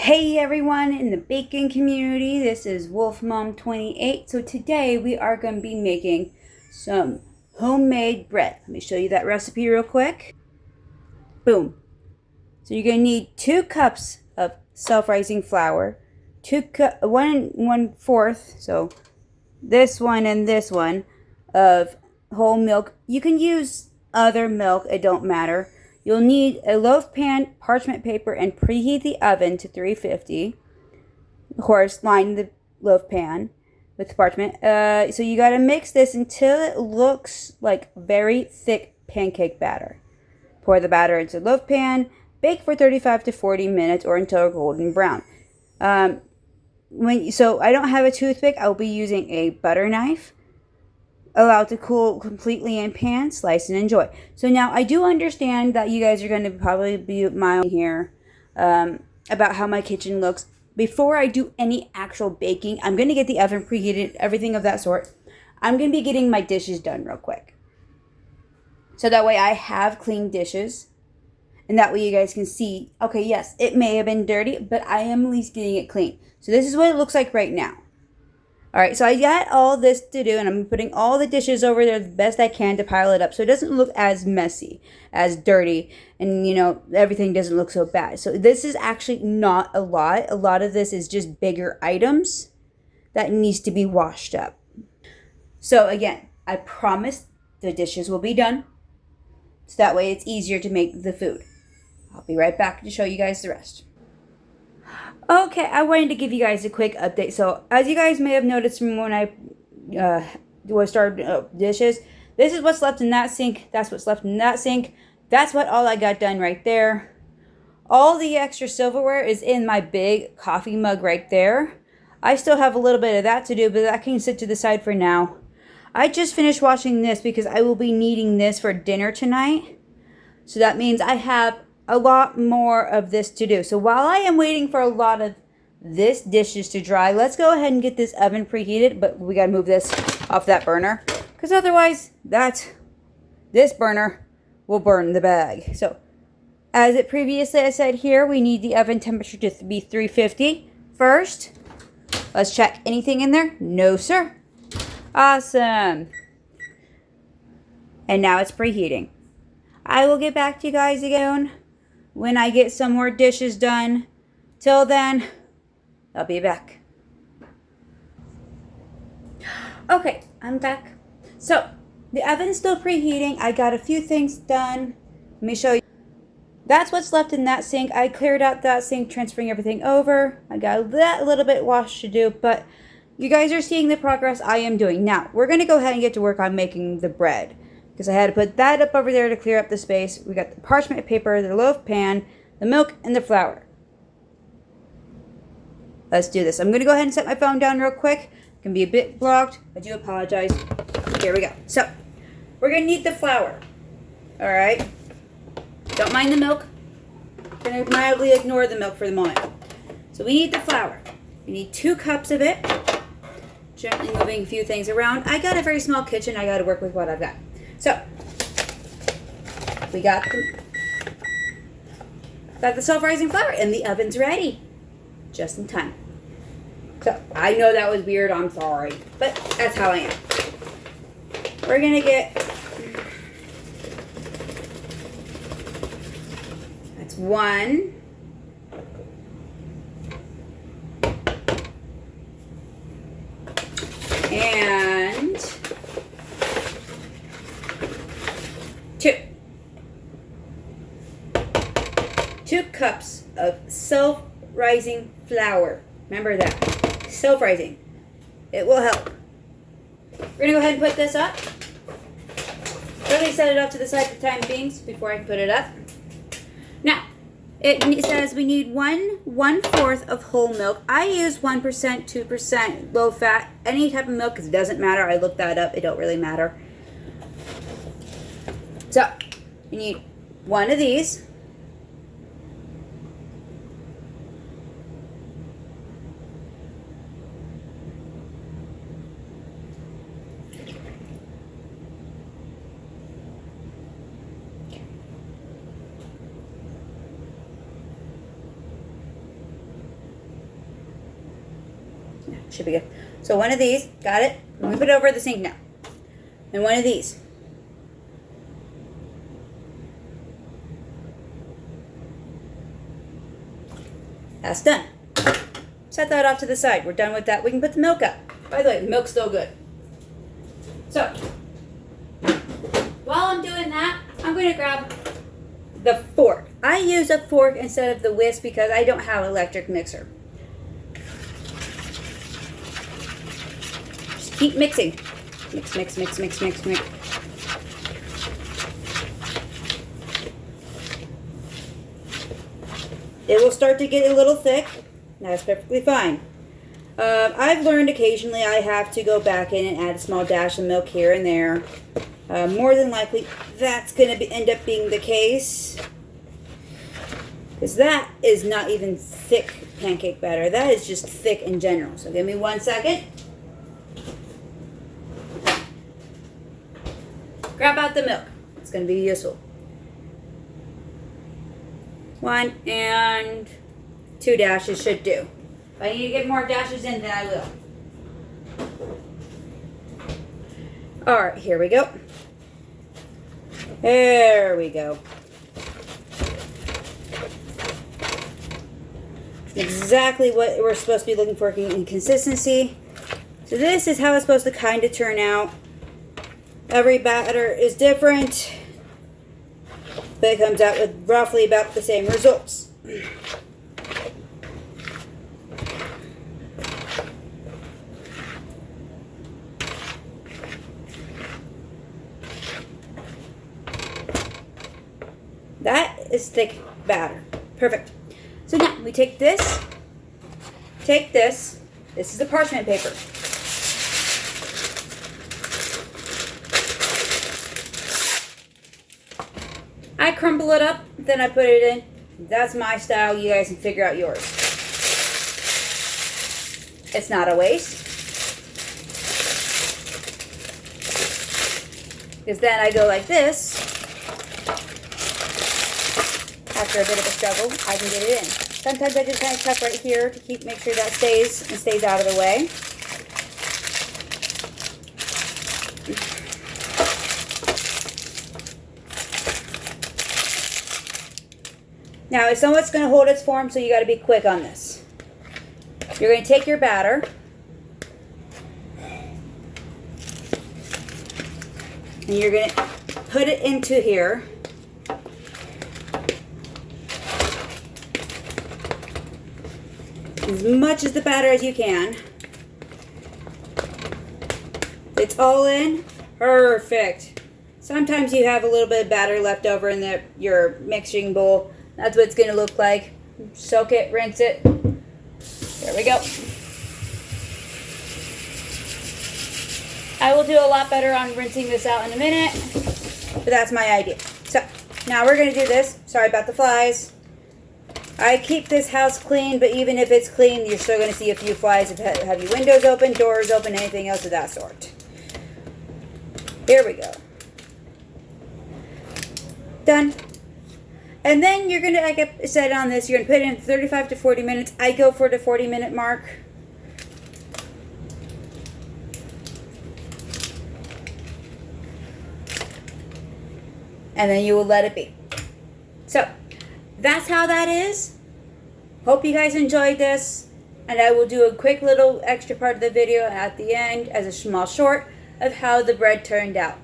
Hey everyone in the baking community, this is Wolf Mom 28. So today we are going to be making some homemade bread. Let me show you that recipe real quick. Boom. So you're going to need 2 cups of self-rising flour, 1/4, so this one and this one of whole milk. You can use other milk, it don't matter. You'll need a loaf pan, parchment paper, and preheat the oven to 350. Of course, line the loaf pan with parchment. So you got to mix this until it looks like very thick pancake batter. Pour the batter into the loaf pan. Bake for 35 to 40 minutes or until golden brown. So I don't have a toothpick. I'll be using a butter knife. Allow it to cool completely in pan, slice and enjoy. So now I do understand that you guys are going to probably be mild here about how my kitchen looks. Before I do any actual baking, I'm going to get the oven preheated, everything of that sort. I'm going to be getting my dishes done real quick. So that way I have clean dishes. And that way you guys can see, okay, yes, it may have been dirty, but I am at least getting it clean. So this is what it looks like right now. All right, so I got all this to do, and I'm putting all the dishes over there the best I can to pile it up so it doesn't look as messy, as dirty, and, everything doesn't look so bad. So this is actually not a lot. A lot of this is just bigger items that needs to be washed up. So again, I promise the dishes will be done, so that way it's easier to make the food. I'll be right back to show you guys the rest. Okay, I wanted to give you guys a quick update. So, as you guys may have noticed from when I started dishes, this is what's left in that sink. That's what's left in that sink. That's what all I got done right there. All the extra silverware is in my big coffee mug right there. I still have a little bit of that to do, but that can sit to the side for now. I just finished washing this because I will be needing this for dinner tonight. So that means I have a lot more of this to do. So while I am waiting for a lot of this dishes to dry, let's go ahead and get this oven preheated. But we gotta move this off that burner, because otherwise this burner will burn the bag. So as it previously I said here, we need the oven temperature to be 350 first. Let's check anything in there. No, sir. Awesome. And now it's preheating. I will get back to you guys again when I get some more dishes done. Till then, I'll be back. Okay, I'm back. So, the oven's still preheating. I got a few things done. Let me show you. That's what's left in that sink. I cleared out that sink, transferring everything over. I got that little bit wash to do, but you guys are seeing the progress I am doing. Now, we're going to go ahead and get to work on making the bread, because I had to put that up over there to clear up the space. We got the parchment paper, the loaf pan, the milk, and the flour. Let's do this. I'm going to go ahead and set my phone down real quick. It can be a bit blocked. I do apologize. Here we go. So, we're going to need the flour. All right? Don't mind the milk. We're going to mildly ignore the milk for the moment. So, we need the flour. We need 2 cups of it. Gently moving a few things around. I got a very small kitchen. I got to work with what I've got. So, we got the self-rising flour, and the oven's ready. Just in time. So, I know that was weird, I'm sorry. But that's how I am. We're going to get... That's 1. And... 2. 2 cups of self-rising flour. Remember that. Self-rising. It will help. We're going to go ahead and put this up. Really set it up to the side for the time being before I can put it up. Now, it says we need 1/4 of whole milk. I use 1%, 2%, low fat, any type of milk, because it doesn't matter. I looked that up. It don't really matter. So, we need 1 of these. Yeah, should be good. So one of these, got it? Move it over the sink now. And one of these. That's done. Set that off to the side. We're done with that. We can put the milk up. By the way, the milk's still good. So, while I'm doing that, I'm going to grab the fork. I use a fork instead of the whisk because I don't have an electric mixer. Just keep mixing. Mix, mix, mix, mix, mix, mix. It will start to get a little thick. That's perfectly fine. I've learned occasionally I have to go back in and add a small dash of milk here and there. More than likely, that's going to end up being the case. Because that is not even thick pancake batter. That is just thick in general. So give me 1 second. Grab out the milk. It's going to be useful. 1 and 2 dashes should do. If I need to get more dashes in, then I will. Alright, here we go. There we go. Exactly what we're supposed to be looking for in consistency. So this is how it's supposed to kind of turn out. Every batter is different, but it comes out with roughly about the same results. That is thick batter. Perfect. So now we take this, this is the parchment paper. I crumble it up, then I put it in. That's my style. You guys can figure out yours. It's not a waste. Because then I go like this. After a bit of a struggle, I can get it in. Sometimes I just kind of tuck right here to make sure that stays out of the way. Now, it's somewhat's going to hold its form, so you got to be quick on this. You're going to take your batter, and you're going to put it into here. As much as the batter as you can. It's all in. Perfect. Sometimes you have a little bit of batter left over in your mixing bowl. That's what it's going to look like. Soak it, rinse it. There we go. I will do a lot better on rinsing this out in a minute, but that's my idea. So, now we're going to do this. Sorry about the flies. I keep this house clean, but even if it's clean, you're still going to see a few flies. Have your windows open, doors open, anything else of that sort. Here we go. Done. And then you're going to, like I said on this, you're going to put it in 35 to 40 minutes. I go for the 40-minute mark. And then you will let it be. So, that's how that is. Hope you guys enjoyed this. And I will do a quick little extra part of the video at the end as a small short of how the bread turned out.